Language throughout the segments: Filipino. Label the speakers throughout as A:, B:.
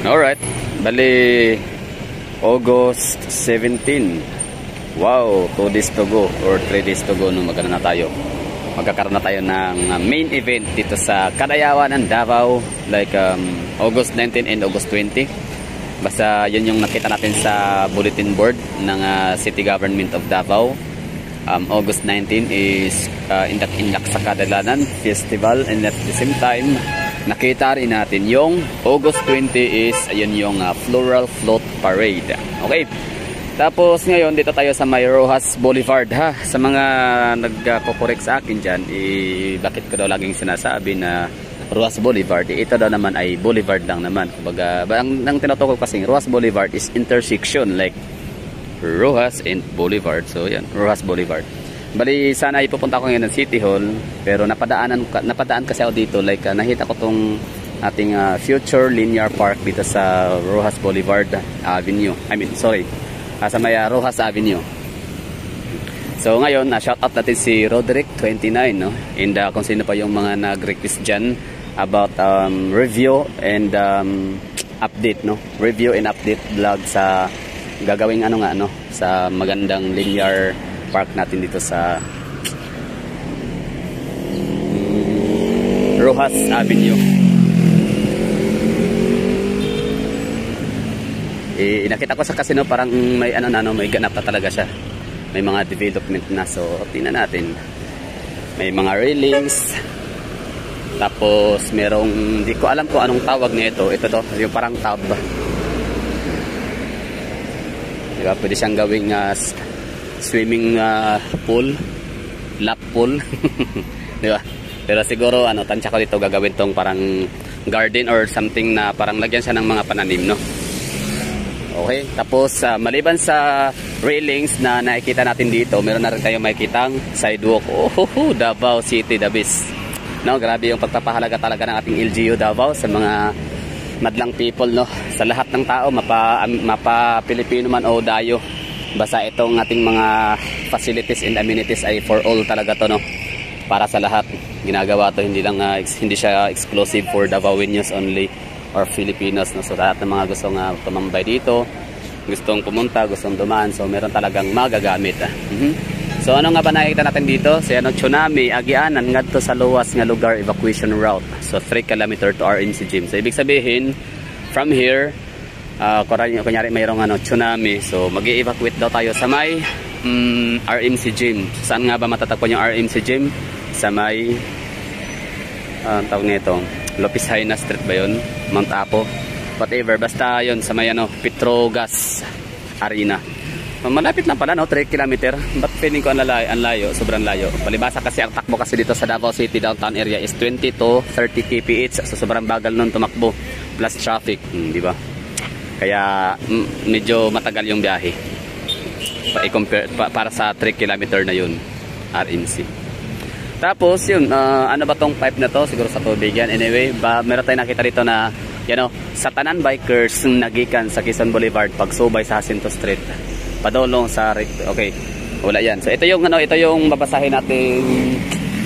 A: Alright, bali August 17. Wow, 2 days to go or 3 days to go nung magkakaroon na tayo ng main event dito sa Kadayawan ng Davao, like August 19 and August 20. Basta yun yung nakita natin sa bulletin board ng City Government of Davao. August 19 is Indak sa Kadalanan Festival, and at the same time nakita rin natin yung August 20 is ayun yung Floral Float Parade. Okay, tapos ngayon dito tayo sa may Roxas Boulevard ha. Sa mga nagko-correct sa akin dyan, bakit ko daw laging sinasabi na Roxas Boulevard, ito daw naman ay Boulevard lang naman. Kumbaga, ang tinutukoy kasi Roxas Boulevard is intersection, like Roxas and Boulevard. So yan, Roxas Boulevard. Bali sana ipupunta ko ngayon ng City Hall, pero napadaan kasi ako dito, like nakita ko tong ating future linear park dito sa Roxas Boulevard Avenue. Sa may Roxas Avenue. So ngayon, shout out natin si Roderick 29, no? And kung sino pa yung mga nag-request dyan about review and update, no? Review and update vlog sa gagawing sa magandang linear park natin dito sa Roxas Avenue. Nakita ko sa casino parang may may ganap na talaga siya. May mga development na, so tingnan natin. May mga railings. Tapos merong, hindi ko alam kung anong tawag nito. Ito to, yung parang tub. Diba, pwede siyang gawing swimming pool, lap pool. Diba? Pero siguro tansya ko dito gagawin tong parang garden or something na parang lagyan siya ng mga pananim, no? Okay, tapos maliban sa railings na nakikita natin dito, meron na rin tayong makikitang sidewalk. Davao City, the best. No, grabe yung pagpapahalaga talaga ng ating LGU Davao sa mga madlang people, no? Sa lahat ng tao, mapa Pilipino man o Dayo. Basta itong ating mga facilities and amenities ay for all talaga to, no? Para sa lahat. Ginagawa to, hindi siya exclusive for Davaoenos only or Filipinos, no? So lahat ng mga gustong tumambay dito, gustong pumunta, gustong dumaan, so meron talagang magagamit. So ano nga ba nakikita natin dito? So tsunami, agianan ngadto sa luwas nga lugar evacuation route. So 3 km to RMC Gym. So ibig sabihin, from here, kunyari mayroong tsunami, so mag-i-evacuate daw tayo sa may RMC Gym. Saan nga ba matatagpuan yung RMC Gym? Sa may tawag nito, Lopez Haina Street ba yun? Mount Apo, whatever, basta yun sa may Petrogas Arena. Malapit lang pala, no? 3 km. But feeling ko ang layo, sobrang layo. Palibasa kasi ang takbo kasi dito sa Davao City downtown area is 20 to 30 kph. So sobrang bagal nun tumakbo, plus traffic, di ba? Kaya medyo matagal yung biyahe para sa 3 km na yun, RMC. Tapos yun, ano ba tong pipe na to? Siguro sa tubig yan. Anyway, meron tayong nakita dito na sa tanan bikers nagikan sa Quezon Boulevard pagsubay sa Jacinto Street padulong sa okay, wala yan. So ito yung babasahin natin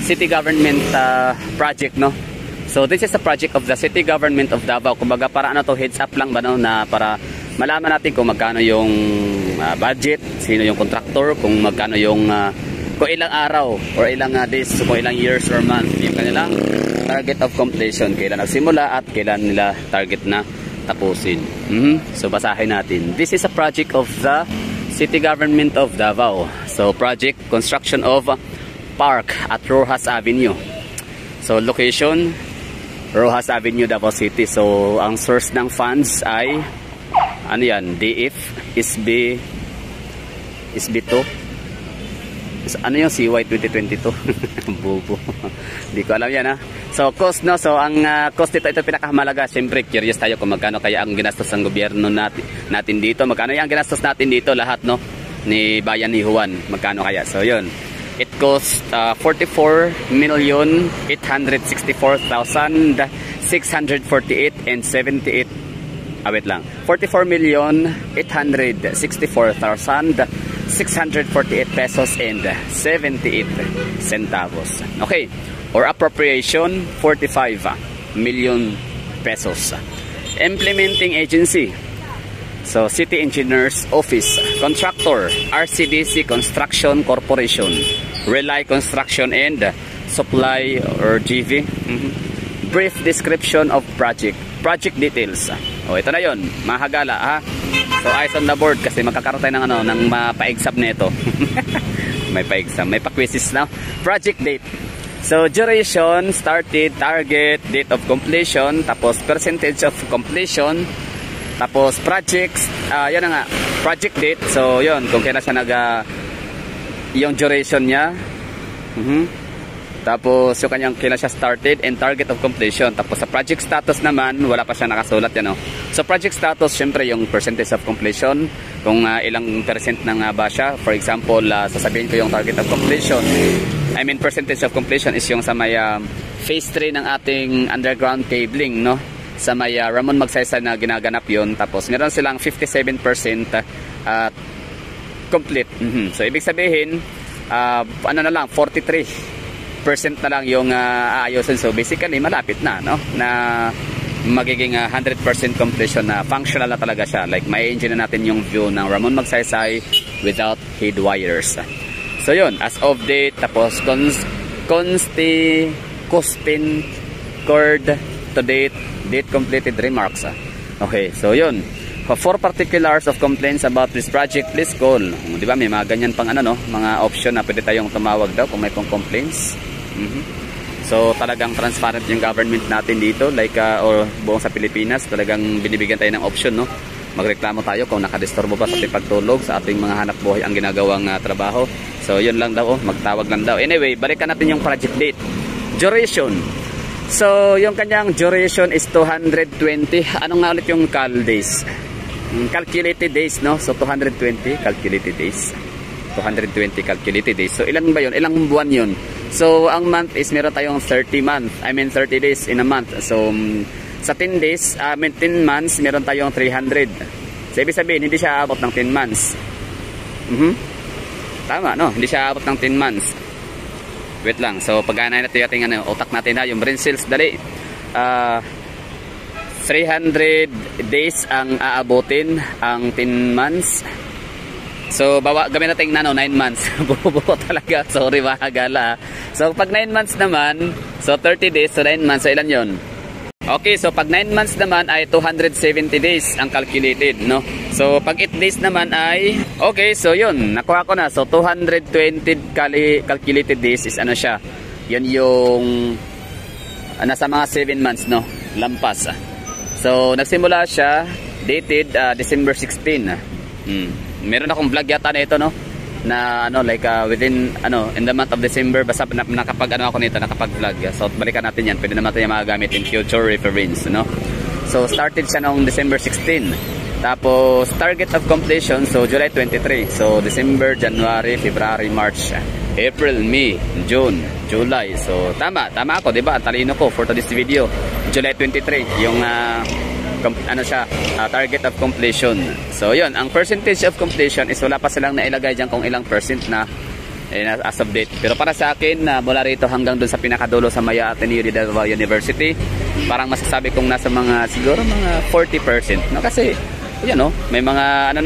A: City Government project, no? So this is a project of the City Government of Davao. Kumbaga para heads up lang ba, no, na para malaman natin kung magkano yung budget, sino yung contractor, kung magkano yung kung ilang araw or ilang days, kung ilang years or month yung kanilang target of completion, kailan nagsimula at kailan nila target na tapusin. So basahin natin. This is a project of the City Government of Davao. So project construction of park at Roxas Avenue. So location Roxas Avenue, Davao City. So ang source ng funds ay DF, SB2. Ano yung CY 2022? Bubo. Hindi ko alam yan, ha. So cost, no? So ang cost dito, ito pinakamahalaga. Siyempre curious tayo kung magkano kaya ang ginastos ng gobyerno natin dito. Magkano yung ginastos natin dito lahat, no? Ni Bayan ni Juan. Magkano kaya? So yun. It cost 44,864,648 and 78. Wait lang. 44,864,648 pesos and 78 centavos. Okay. Or appropriation 45 million pesos. Implementing agency. So, City Engineers Office. Contractor, RCDC Construction Corporation. Relay Construction and Supply or GV. Brief description of project. Project details. O, ito na yun. Mahagala, ha? So, eyes on the board kasi magkakaroon tayo ng, ng pa-exam na ito. May pa-exam. May pa-quizzes na. Project date. So, duration, started, target, date of completion, tapos percentage of completion, tapos projects, yan na nga, project date. So, yun, kung kailan siya yung duration niya. Tapos, yung kanyang kailan siya started and target of completion. Tapos, sa project status naman, wala pa siya nakasulat yan, no? So, project status, syempre, yung percentage of completion. Kung ilang percent na nga ba siya. For example, sasabihin ko yung target of completion. I mean, percentage of completion is yung sa may phase 3 ng ating underground cabling, no? Sa may Ramon Magsaysay na ginaganap yun. Tapos, meron silang 57% complete. So, ibig sabihin, ano na lang, 43% na lang yung aayusin. So, basically, malapit na, no? Na magiging 100% completion na functional na talaga siya. Like, may engine na natin yung view ng Ramon Magsaysay without head wires. So, yun. As of date, tapos, costin, cord, to date, date completed remarks. Okay, so yun. For particulars of complaints about this project, please call. Di ba, may mga ganyan pang mga option na pwede tayong tumawag daw kung may pong complaints. So, talagang transparent yung government natin dito, like, or buong sa Pilipinas, talagang binibigyan tayo ng option, no? Magreklamo tayo kung nakadisturbo ba sa ating pagtulog, sa ating mga hanap buhay ang ginagawang trabaho. So, yun lang daw, magtawag lang daw. Anyway, balikan natin yung project date. Duration. So, yung kanyang duration is 220. Anong nga ulit yung cal days? Calculated days, no? So, 220 calculated days. 220 calculated days. So, ilan ba yun? Ilang buwan yun? So, ang month is meron tayong 30 days in a month. So, sa 10 days, 10 months, meron tayong 300. So, ibig sabihin, hindi siya abot ng 10 months. Tama, no? Hindi siya abot ng 10 months. Wait lang. So, pag-anay natin yung utak natin, yung brain cells, dali. 300 days ang aabotin ang 10 months. So, gawin natin 9 months. Buo talaga. Sorry, mahagala. So, pag 9 months naman, so 30 days, so 9 months, so ilan yon? Okay, so pag 9 months naman ay 270 days ang calculated, no? So, pag 8 days naman ay, okay, so yun, nakuha ko na. So, 220 calculated days is ano siya? Yan yung nasa mga 7 months, no? Lampas. So, nagsimula siya, dated December 16. Meron akong vlog yata na ito, no? Na like within in the month of December, basta nakapag ako nito, nakapag-vlog. So, balikan natin yan. Pwede naman tayo magagamit in future reference, no? So, started siya noong December 16. Tapos, target of completion, so July 23. So, December, January, February, March, April, May, June, July. So, tama ako, di ba? Ang talino ko for today's video. July 23, yung target of completion. So, yun, ang percentage of completion is wala pa silang nailagay dyan kung ilang percent na as of date. Pero para sa akin, mula rito hanggang dun sa pinakadulo sa Maya Ateneo de Davao University, parang masasabi kong nasa mga, siguro mga 40%. No? Kasi, yun, no? May mga,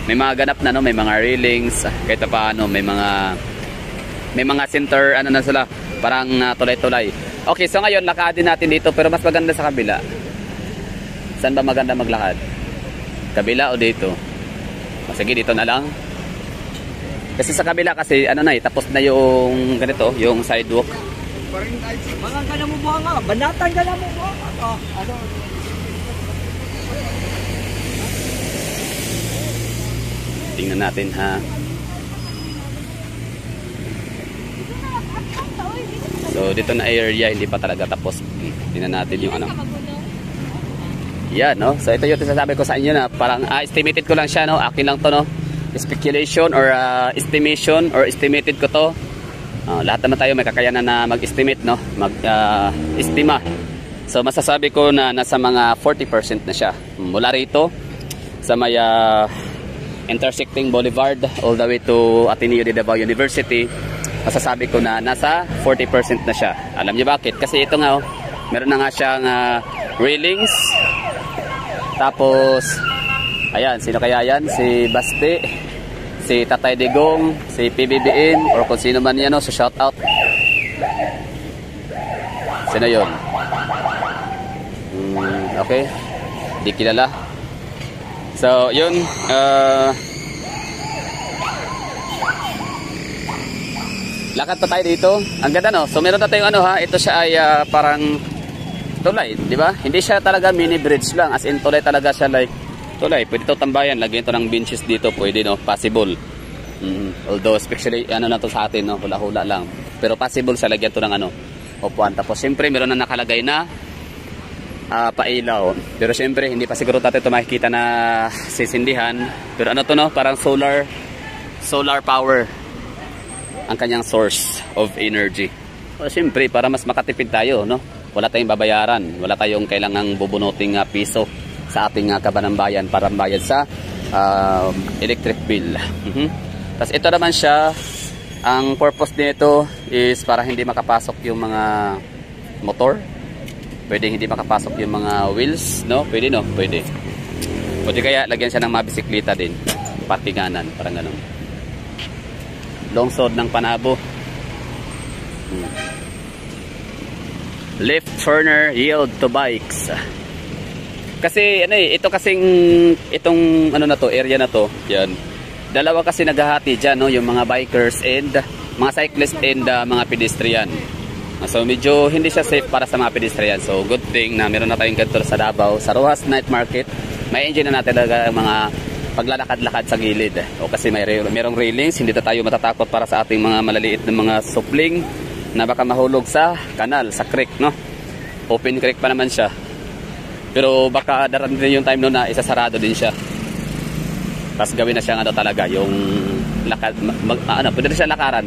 A: may mga ganap na, no? May mga railings, kahit pa, may mga center, na sila, parang tulay-tulay. Okay, so ngayon, lakadin natin dito, pero mas maganda sa kabila. Saan ba maganda maglakad? Kabila o dito? Sige, dito na lang. Kasi sa kabila kasi, tapos na yung ganito, yung sidewalk.
B: Mga ka mo buha nga, banatan ka mo buha nga.
A: Tingnan natin, ha. So, dito na area, hindi pa talaga tapos. Tingnan natin yung Yan, no? So, ito yung sasabi ko sa inyo na parang estimated ko lang siya, no? Akin lang to, no? Speculation or estimation or estimated ko to. Lahat naman tayo may kakayanan na mag-estimate, no? Mag-estima. So, masasabi ko na nasa mga 40% na siya. Mula rito sa may intersecting Boulevard all the way to Ateneo de Davao University, masasabi ko na nasa 40% na siya. Alam niyo bakit? Kasi ito nga, meron na nga siyang railings. Tapos, ayan, sino kaya yan? Si Basti, si Tatay Digong, si PBBN, or kung sino man yan, no? So shout out. Sino yun? Okay, di kilala. So, yun, lakad pa tayo dito. Ang ganda, no? So, meron na tayong ano, ha? Ito siya ay parang tulay, di ba? Hindi siya talaga mini bridge lang. As in, tulay talaga siya, like tulay. Pwede ito tambayan. Lagyan ito ng benches dito. Pwede, no? Possible. Although, especially, ano na to sa atin, no? Hula-hula lang. Pero possible siya. Lagyan ito ng ano, upuan. Tapos, siyempre, meron na nakalagay na pailaw. Pero, siyempre, hindi pa siguro tayo ito makikita na sisindihan. Pero, ano to, no? Parang solar power ang kanyang source of energy. So, siyempre, para mas makatipid tayo, no? Wala tayong babayaran. Wala tayong kailangang bubunuting piso sa ating kabanambayan para bayad sa electric bill. Tapos ito naman siya, ang purpose nito is para hindi makapasok yung mga motor. Pwede hindi makapasok yung mga wheels, no? Pwede, no? Pwede. Pwede kaya lagyan siya ng mga bisikleta din. Patinganan, parang ganun. Longsod ng Panabo. Left turner yield to bikes. Kasi ano ito kasing itong ano na to, area na to, yan. Dalawa kasi naghahati diyan, no, yung mga bikers and mga cyclists and mga pedestrian. So medyo hindi siya safe para sa mga pedestrian. So good thing na meron na tayong ganito sa Davao, sa Rojas Night Market. May engine na natin talaga mga paglalakad-lakad sa gilid. O kasi merong railings, hindi na tayo matatakot para sa ating mga malaliit na mga supling na baka mahulog sa kanal, sa creek, no? Open creek pa naman siya. Pero baka darating din yung time no na isasarado din siya. Tapos gawin na siyang ano talaga, yung lakad, pwede na siya lakaran.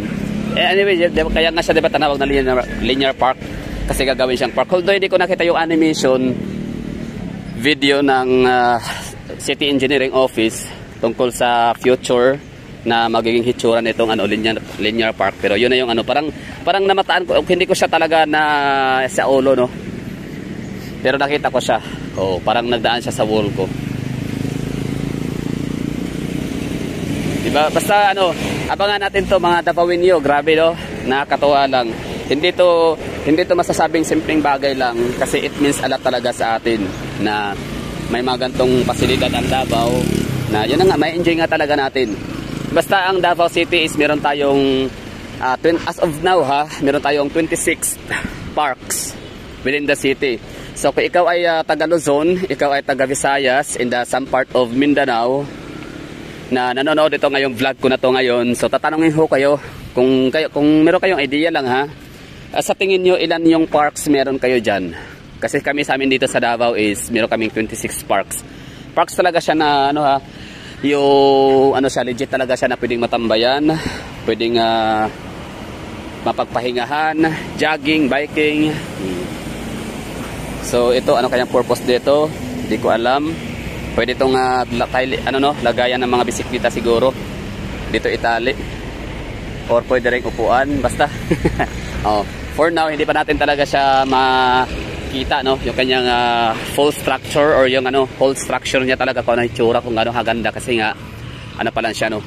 A: Anyway, kaya nga siya diba tanawag na linear park kasi gagawin siyang park. Although hindi ko nakita yung animation video ng City Engineering Office tungkol sa future na magiging hitsura nitong ano linear park, pero yun na yung ano parang namataan ko, hindi ko siya talaga na sa ulo, no, pero nakita ko siya, parang nagdaan siya sa wall ko, diba? Basta ano, abangan natin to mga Davaoenyo. Grabe, no, nakakatuwa lang. Hindi to masasabing simpleng bagay lang kasi it means a lot talaga sa atin na may mga gantong pasilidad ang Davao na yun na nga, may enjoy nga talaga natin. Basta ang Davao City is meron tayong as of now meron tayong 26 parks within the city. So kung ikaw ay taga Luzon, ikaw ay taga Visayas, in some part of Mindanao na nanonood ito ngayong vlog ko na to ngayon, so tatanungin ho kayo kung meron kayong idea lang sa tingin nyo ilan yung parks meron kayo dyan. Kasi kami sa amin dito sa Davao is meron kaming 26 parks. Parks talaga siya na ano yung ano siya, legit talaga siya na pwedeng matambayan, pwedeng mapagpahingahan, jogging, biking. So ito, ano kayang purpose dito? Hindi ko alam. Pwede itong lagayan ng mga bisikleta siguro. Dito itali. Or pwede rin upuan, basta. For now, hindi pa natin talaga siya makita, no, yung kanyang full structure or yung whole structure niya talaga kung ano itsura, kung ano haganda kasi nga ano pa lang siya, no,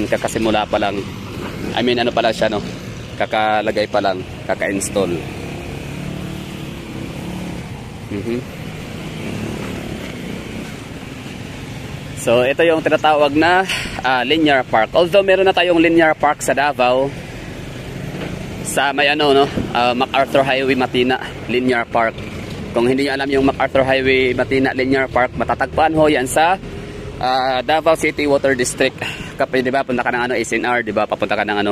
A: kakasimula pa lang, I mean ano pa lang siya, no, kakalagay pa lang, kaka-install. So ito yung tinatawag na linear park. Although meron na tayong linear park sa Davao sa may MacArthur Highway Matina Linear Park. Kung hindi niyo alam yung MacArthur Highway Matina Linear Park, matatagpuan ho yan sa Davao City Water District. Kapag di ba punta ka ng SNR, di ba papunta ka ng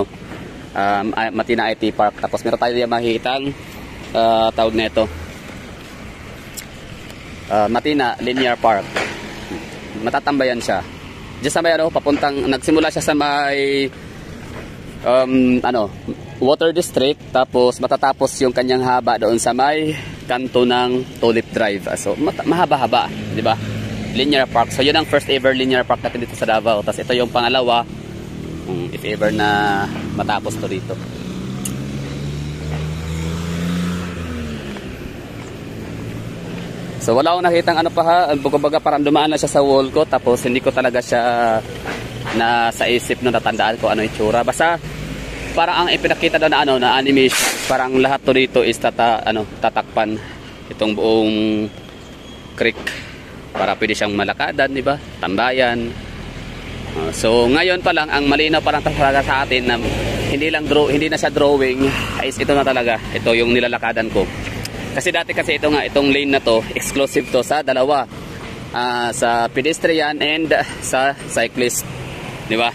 A: Matina IT Park. Tapos meron tayo yung makikitang tawag na ito Matina Linear Park. Matatambayan siya. Diyan sa may papuntang, nagsimula siya sa may Water District, tapos matatapos yung kanyang haba doon sa may kanto ng Tulip Drive. So mahaba-haba, di ba? Linear park. So yun ang first ever linear park natin dito sa Davao. Tapos ito yung pangalawa, if ever na matapos to dito. So wala akong nakitang ano pa ha, kumbaga parang dumaan na siya sa wall ko tapos hindi ko talaga siya na sa isip no natandaan ko ano yung tsura. Basta parang ang ipinakita daw na ano na animation, parang lahat to dito is tatakpan itong buong creek para pwede siyang malakadan, di ba? Tambayan. So ngayon pa lang ang malinaw parang talaga sa atin na hindi na siya drawing, is ito na talaga. Ito yung nilalakadan ko. Kasi dati kasi ito nga, itong lane na to, exclusive to sa dalawa. Sa pedestrian and sa cyclist. Di ba?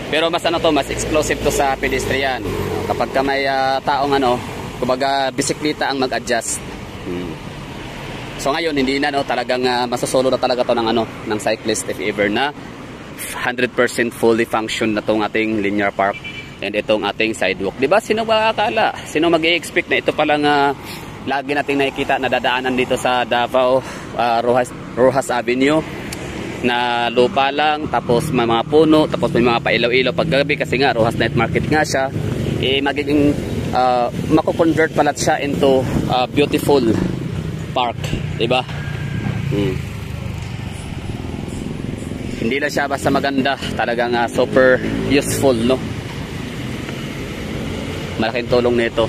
A: Pero mas mas exclusive to sa pedestrian. Kapag ka may taong kumbaga bisikleta ang mag-adjust. So ngayon hindi na talagang masosolo na talaga to ng cyclist if ever na 100% fully function na tong ating linear park. And itong ating sidewalk. Diba? Sino ba akala? Sino mag-i-expect na ito palang lagi nating nakikita na dadaanan dito sa Davao, Rojas Avenue na lupa lang, tapos may mga puno, tapos may mga pailaw-ilaw paggabi kasi nga Rojas Night Market nga siya. Magiging mako-convert pala siya into beautiful park. Diba? Hindi na siya basta maganda, talagang super useful, no? Malaking tulong nito.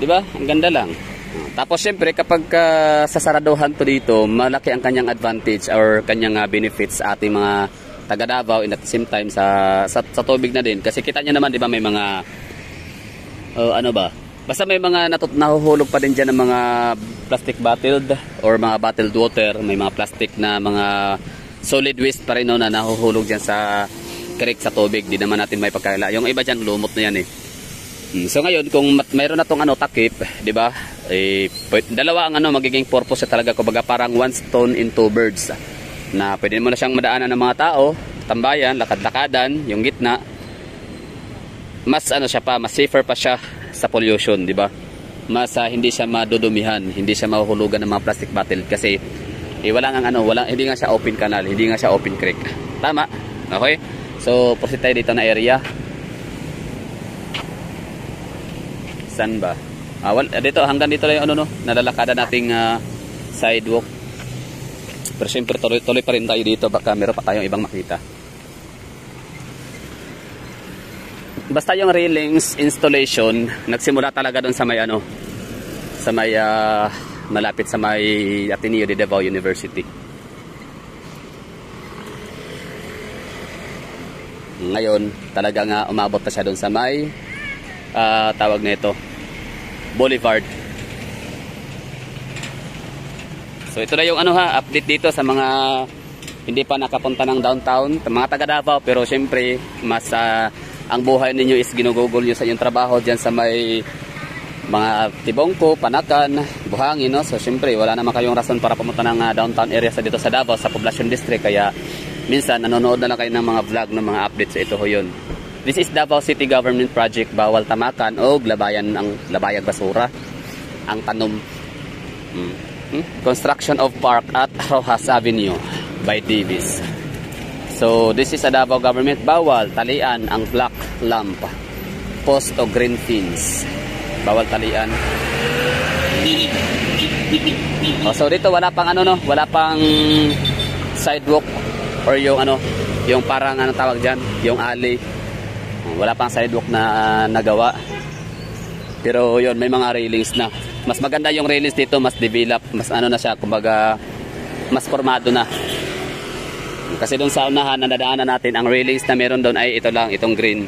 A: Diba? Ang ganda lang. Tapos syempre kapag sasaraduhan to dito, malaki ang kanyang advantage or kanyang benefits sa ating mga taga Davao, and at the same time sa tubig na din. Kasi kita nyo naman, diba, may mga basta may mga nahuhulog pa din dyan ng mga plastic bottled or mga bottled water. May mga plastic na mga solid waste pa rin na nahuhulog dyan sa creek, sa tubig. Di naman natin may pagkaila. Yung iba dyan lumot na yan eh. So ngayon kung mayroon na tong takip, di ba? Dalawa ang magiging purpose talaga, kumbaga parang one stone in two birds. Na pwede mo na siyang madaanan ng mga tao, tambayan, lakad-lakadan, yung gitna. Mas mas safer pa siya sa pollution, di ba? Mas hindi siya madudumihan, hindi siya mahuhulugan ng mga plastic bottle kasi hindi nga siya open canal, hindi nga siya open creek. Tama? Okay? So, proceed tayo dito na area. Saan ba? Dito, hanggang dito lang yung nalalakada nating sidewalk. Pero syempre tuloy pa rin tayo dito, baka meron pa tayong ibang makita. Basta yung railings installation nagsimula talaga doon sa may malapit sa may Ateneo de Davao University. Ngayon talaga nga umabot na siya doon sa may tawag nito Boulevard. So ito na yung update dito sa mga hindi pa nakapunta ng downtown, mga taga Davao, pero syempre mas ang buhay ninyo is ginugugol nyo sa inyong trabaho dyan sa may mga Tibongko, Panakan, Buhangin, no? So syempre wala naman kayong rason para pumunta ng downtown area dito sa Davao, sa Poblacion District, kaya minsan nanonood na lang kayo ng mga vlog, ng mga updates. Ito ho yun. This is Davao City Government Project Bawal Tamakan o Labayag Basura ang tanom. Construction of Park at Rojas Avenue by Davis. So this is a Davao government. Bawal talian ang black lamp, post o green fins. Bawal talian. So dito wala pang wala pang sidewalk or yung yung parang tawag diyan, yung alley. Wala pang sidewalk na nagawa. Pero yun, may mga railings na. Mas maganda yung railings dito, mas develop, mas na siya, kumbaga mas formado na. Kasi doon sa unahan na nadaanan natin, ang railings na meron doon ay ito lang, itong green.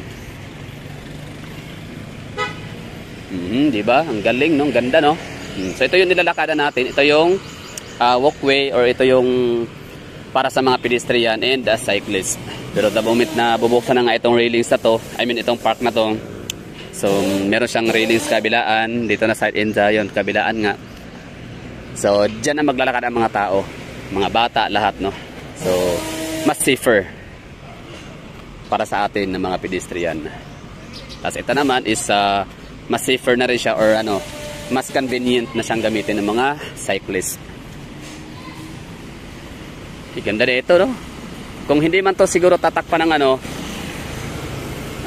A: Diba? Ang galing, no? Ang ganda, no? So ito yung nilalakadan natin. Ito yung walkway or ito yung para sa mga pedestrian and cyclist. Pero the moment na bubuksan na nga itong railings na to, itong park na to, so meron siyang railings kabilaan, dito na side end yun, kabilaan nga. So dyan na maglalakad ang mga tao, mga bata, lahat, no? So mas safer para sa atin ng mga pedestrian. Tapos ito naman is mas safer na rin siya or mas convenient na siyang gamitin ng mga cyclist. Ganda na ito, no? Kung hindi man to siguro tatakpan ng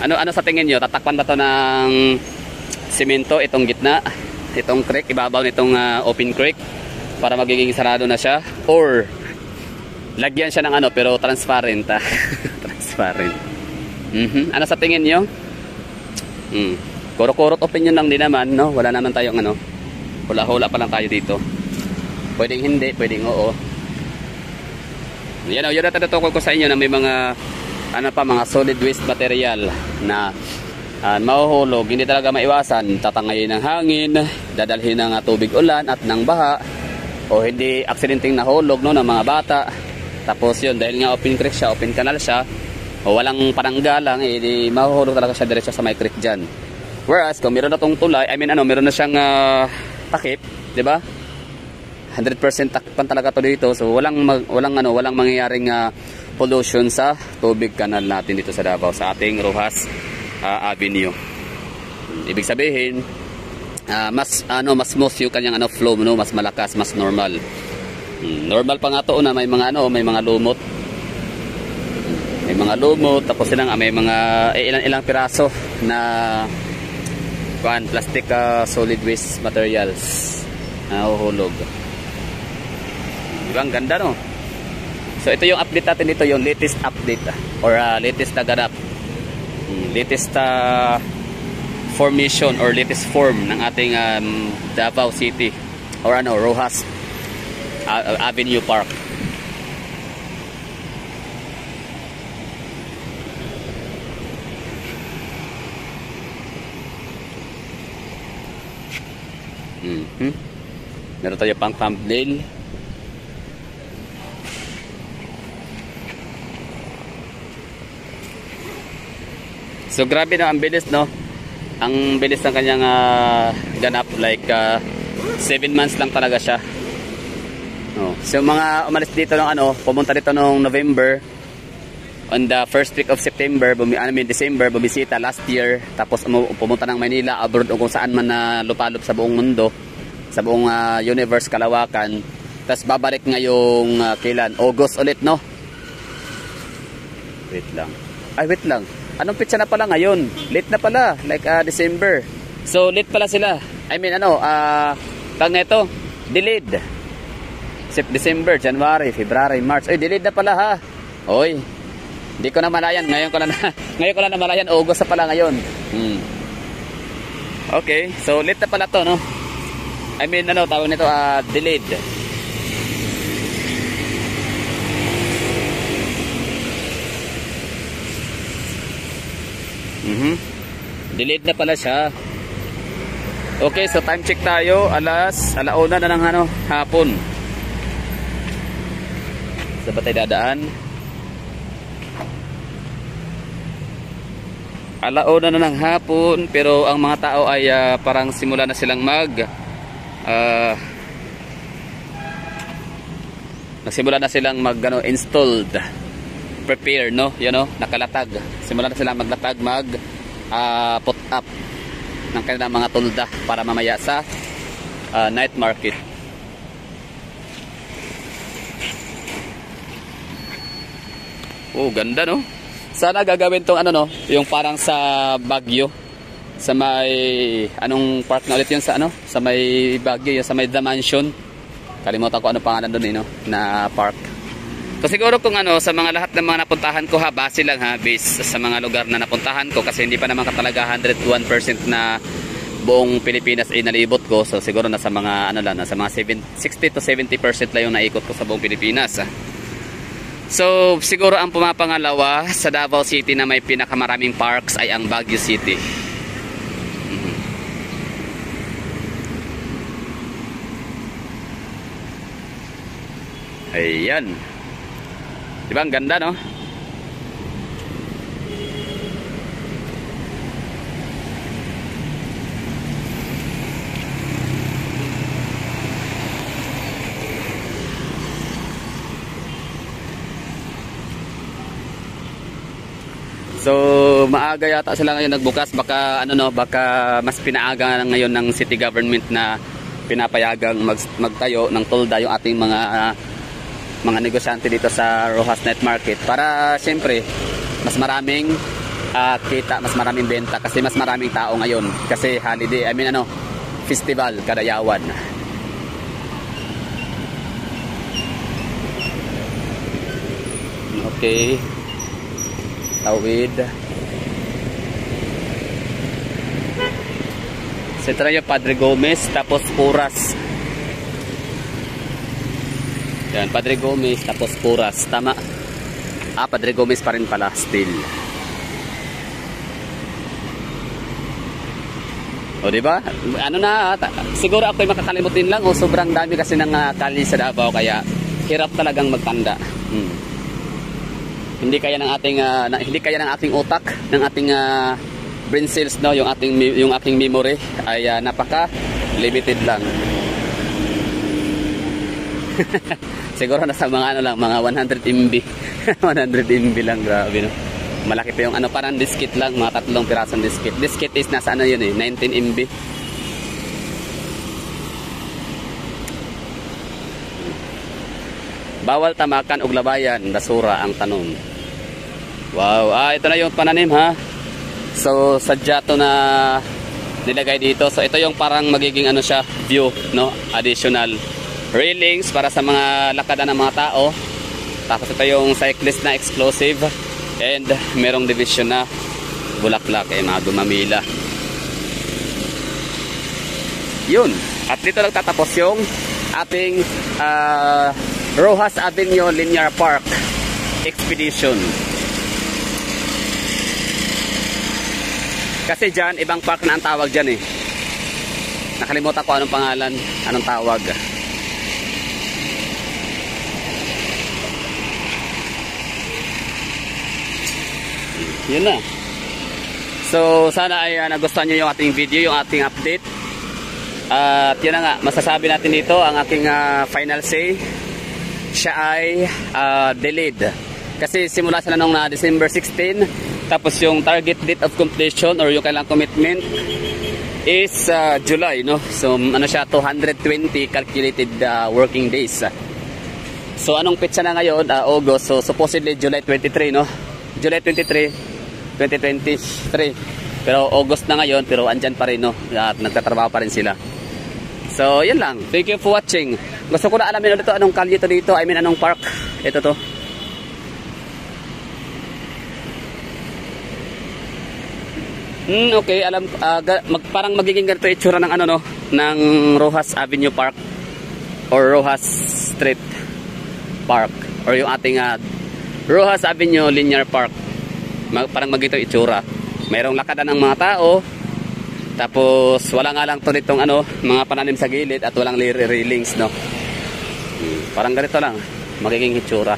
A: Ano sa tingin nyo? Tatakpan ba to ng simento itong gitna? Itong creek, ibabaw nitong open creek para magiging sarado na siya? Or lagyan siya ng pero transparent transparent. Ano sa tingin nyo? Kuro-kurot opinion lang din naman, no? Wala naman tayong hula-hula pa lang tayo dito. Pwedeng hindi, pwedeng oo. Yan yun na tatutukol ko sa inyo na may mga mga solid waste material na mahuhulog, hindi talaga maiwasan, tatangayin ng hangin, dadalhin ng tubig ulan at ng baha, o hindi aksidenteng nahulog, no, ng mga bata. Tapos yun, dahil nga open creek siya, open canal siya, o walang pananggalang, mahuhulog talaga siya diretso sa may creek dyan. Whereas kung meron na tong tulay, meron na siyang takip, di ba? 100% takpan talaga to dito, so walang mangyayaring pollution sa tubig kanal natin dito sa Davao, sa ating Rojas Avenue. Ibig sabihin, mas smooth yung kanyang flow, no, mas malakas, mas normal. Normal pa nga to na may mga lumot. May mga lumot, tapos may mga ilang piraso na plastic solid waste materials na uhulog. Diba ang ganda, no? So ito yung update natin dito, yung latest update or latest na ganap, latest formation or latest form ng ating Davao City or Rojas Avenue Park. Meron tayo pang thumbnail. So grabe na ang bilis, no? Ang bilis ng kanyang ganap, like 7 months lang talaga siya. So mga umalis dito pumunta dito noong November, on the first week of September, December, bumisita last year, tapos pumunta ng Manila, abroad o kung saan man na lupalop sa buong mundo, sa buong universe, kalawakan. Tapos babalik ngayong kailan? August ulit, no? Wait lang. Anong pitsa na pala ngayon? Late na pala, like December. So late pala sila. Tag na ito, delayed. December, January, February, March. Ay, delayed na pala, ha. Oy. Hindi ko na malayan. Ngayon ko lang namalayan. August na pala ngayon. Okay, so late na pala to, no? Tawag nito delayed. Delayed na pala siya. Okay, so time check tayo. Alauna na ng hapon. Sa ba tayo dadaan? Alauna na ng hapon, pero ang mga tao ay parang simula na silang nagsimula na silang installed, prepare, no? Nakalatag. Simula na silang maglatag, put up ng kanilang mga tulda para mamaya sa night market. Oh, ganda, no? Sana gagawin tong yung parang sa Baguio, sa may anong park na ulit yun sa sa may Baguio, sa may The Mansion. Kalimutan ko pangalan doon, no, na park. So siguro kung sa mga lahat ng mga napuntahan ko, base lang, base sa mga lugar na napuntahan ko, kasi hindi pa naman katalaga 101% na buong Pilipinas ay nalibot ko. So siguro nasa mga nasa mga 60 to 70% lang yung naikot ko sa buong Pilipinas. So siguro ang pumapangalawa sa Davao City na may pinakamaraming parks ay ang Baguio City. Ayan. Diba ang ganda, no? So maaga yata sila ngayon nagbukas, baka baka mas pinaaga ngayon ng city government na pinapayagang magtayo ng tolda yung ating mga negosyante dito sa Rojas Night Market, para siyempre mas maraming kita, mas maraming benta kasi mas maraming tao ngayon kasi holiday, festival, Kadayawan. Okay, tawid. So ito na yung Padre Gomez, tapos Puras. Yan, Padre Gomez, tapos Puras. Tama. Padre Gomez pa rin pala, still. O diba? Siguro ako'y makakalimutin lang o sobrang dami kasi ng kali sa Davao kaya hirap talagang magtanda. Hindi kaya ng ating utak, ng ating brain cells, no, yung aking memory ay napaka limited lang. Siguro nasa mga mga 100 MB. 100 MB lang, grabe, no. Malaki pa yung parang diskit lang, mga 3 pirasong diskit. Diskit is nasa 19 MB. Bawal tamakan og labayan, basura ang tanom. Wow, ito na yung pananim, ha. So sadya to na nilagay dito. So ito yung parang magiging siya, view, no, additional railings para sa mga lakadan ng mga tao. Tapos ito yung cyclist na exclusive. And merong division na bulaklak, mga dumamila. Yun. At dito lang tatapos yung ating Rojas Avenue Linear Park Expedition. Kasi dyan, ibang park na ang tawag dyan, eh. Nakalimutan ko anong pangalan, anong tawag. Yun na. So sana ay nagustuhan nyo yung ating video, yung ating update. At yun na nga, masasabi natin dito ang aking final say. Siya ay delayed. Kasi simula sila nung December 16. Tapos yung target date of completion or yung kailang commitment is July, no? So siya, 220 calculated working days. So anong petsa na ngayon? August. So supposedly July 23, no? July 23 2023. Pero August na ngayon, pero andyan pa rin, no? At nagtatrabaho pa rin sila. So, yan lang. Thank you for watching. Gusto ko na alamin ulit ito, anong kalye to dito. I mean, anong park. Ito to. Okay, alam, parang magiging ganito itsura ng ng Rojas Avenue Park or Rojas Street Park or yung ating Rojas Avenue Linear Park. Parang magito itsura. Mayroong lakadan ng mga tao. Tapos wala nga lang to nitong mga pananim sa gilid at walang railings, no. Parang ganito lang magiging itsura.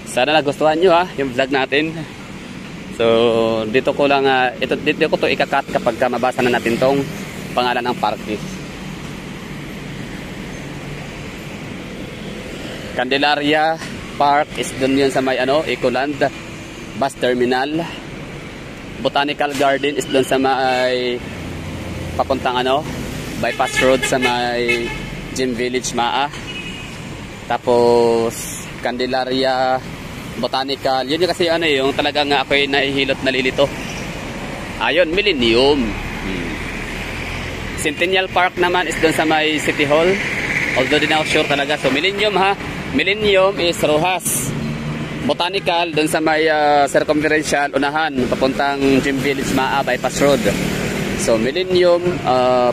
A: Sana nagustuhan nyo yung vlog natin. So dito ko lang dito ko to ikakat kapag mabasa na natin tong pangalan ng park. Candelaria Park is dun yun sa may Ecoland Bus Terminal. Botanical Garden is dun sa may papuntang Bypass Road sa may Gym Village Maa. Tapos Candelaria Botanical, yun yung kasi yung talagang ako'y nahihilot nalilito. Ayun, Millennium. Centennial Park naman is doon sa may City Hall. Although di na ako sure talaga. So Millennium, ha. Millennium is Rojas. Botanical doon sa may circumferential unahan papuntang Gym Village Maa Bypass Road. So Millennium,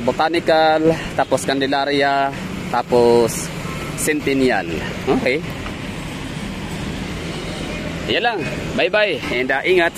A: Botanical, tapos Candelaria, tapos Centennial. Okay. Yan lang. Bye-bye. And ingat.